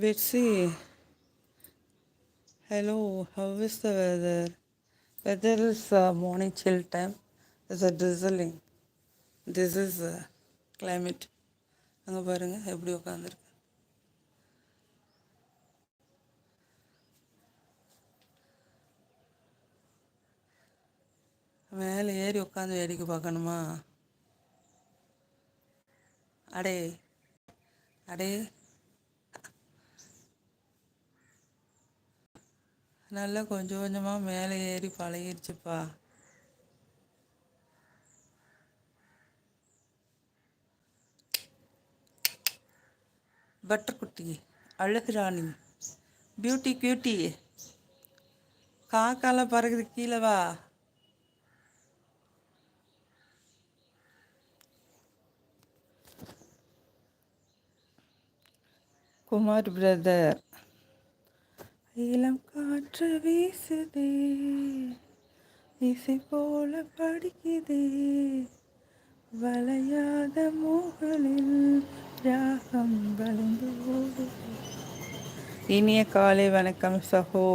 Betsy, hello, how is the weather? Weather is morning chill time. There's a drizzling. This is climate. அங்கே பாருங்க எப்படி உட்காந்துருக்கு. மேலே ஏறி உட்காந்து வேடிக்கை பார்க்கணுமா? அடே அடே நல்லா கொஞ்சம் கொஞ்சமாக மேலே ஏறி பழகிடுச்சுப்பா. பட்டர் குட்டி, அழகு ராணி, பியூட்டி கியூட்டி, காக்காலாம் பறகுது, கீழே வா. குமார் பிரதர், இளம் காற்று வீசுதே, இசை போல படிக்குதே, வளையாத மூகளில் ராகம் வளைந்து ஓடுதே. இனிய காலை வணக்கம் சகோ,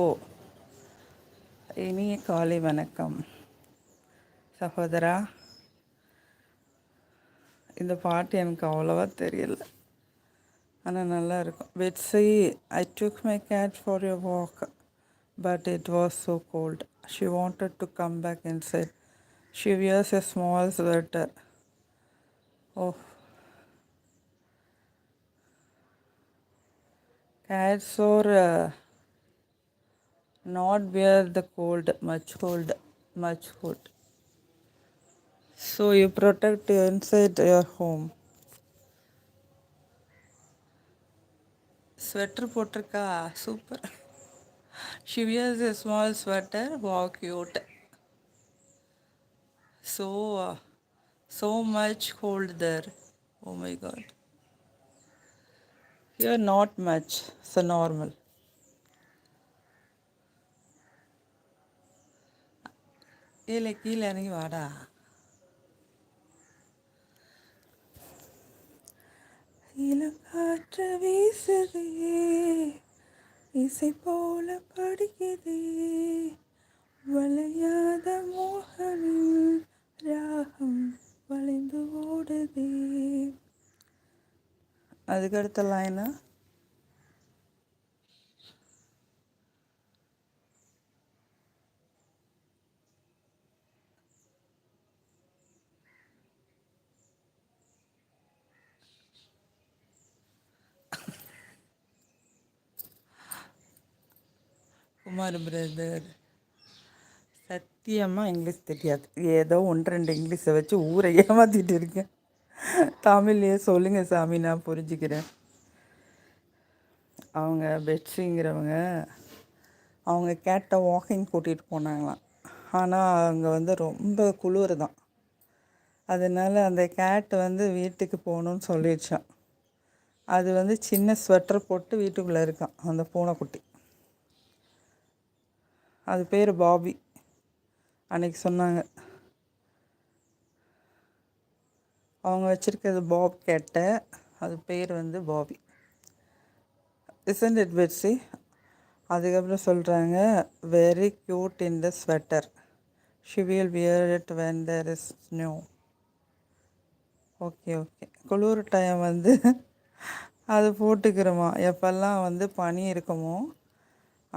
இனிய காலை வணக்கம் சகோதரா. இந்த பாட்டு எனக்கு அவ்வளோவா தெரியல, ஆனால் நல்லா இருக்கும். Betsy, I took my cat for a walk, but it was so cold. She wanted to come back inside. She wears a small sweater. Oh, cats are not wear the cold, much cold. So you protect inside your home. Sweater போட்டிருக்கா, super. She wears a small sweater. Wow, cute. So so much cold there. Oh my god. You're not much, so normal. ஏலே கீழே இறங்கி வாடா. இளங்காற்று வீசுதே, இசை போல படிக்குதே, வளையாத மோகனில் ராகம் வளைந்து ஓடுதே. அதுக்கடுத்த லைனா குமார் பிரதர், சத்தியமாக இங்கிலீஷ் தெரியாது. ஏதோ ஒன்று ரெண்டு இங்கிலீஷை வச்சு ஊரை ஏமாற்றிட்டு இருக்கேன். தமிழ்லையே சொல்லுங்கள் சாமி, நான் புரிஞ்சுக்கிறேன். அவங்க பெட்ஸிங்கிறவங்க அவங்க கேட்டை வாக்கிங் கூட்டிகிட்டு போனாங்களாம். ஆனால் அங்கே வந்து ரொம்ப குளிர் தான். அதனால் அந்த கேட்டு வந்து வீட்டுக்கு போகணுன்னு சொல்லிடுச்சான். அது வந்து சின்ன ஸ்வெட்டர் போட்டு வீட்டுக்குள்ளே இருக்கான் அந்த பூனைக்குட்டி. அது பேர் பாபி. அன்றைக்கி சொன்னாங்க அவங்க வச்சுருக்கிறது பாப் கேட்டை, அது பேர் வந்து பாபி. Isn't it Betsy? அதுக்கப்புறம் சொல்கிறாங்க, very cute in the sweater, she will wear it when there is snow. Okay okay, குளிர் டைம் வந்து அது போட்டுக்கிறோமா, எப்போல்லாம் வந்து பனி இருக்குமோ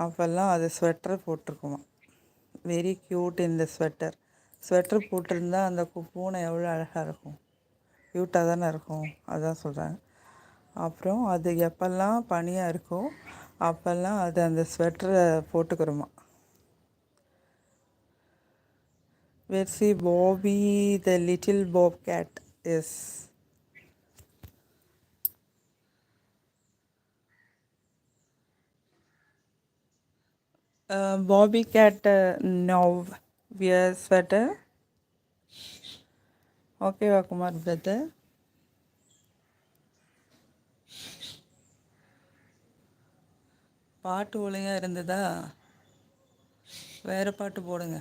அப்போல்லாம் அது ஸ்வெட்டர் போட்டிருக்குமா. Very cute in the sweater. Sweater போட்டிருந்தா அந்த பூனை எவ்வளோ அழகாக இருக்கும், க்யூட்டாக தானே இருக்கும், அதான் சொல்கிறாங்க. அப்புறம் அது எப்போல்லாம் பனியாக இருக்கோ அப்போல்லாம் அது அந்த ஸ்வெட்டரை போட்டுக்கிறோமா. Betsy, Bobby, the little bobcat, yes. Bobby cat now wears sweater. Okay, Kumar brother. பாட்டு ஒழுங்காக இருந்ததா? வேறு பாட்டு போடுங்க.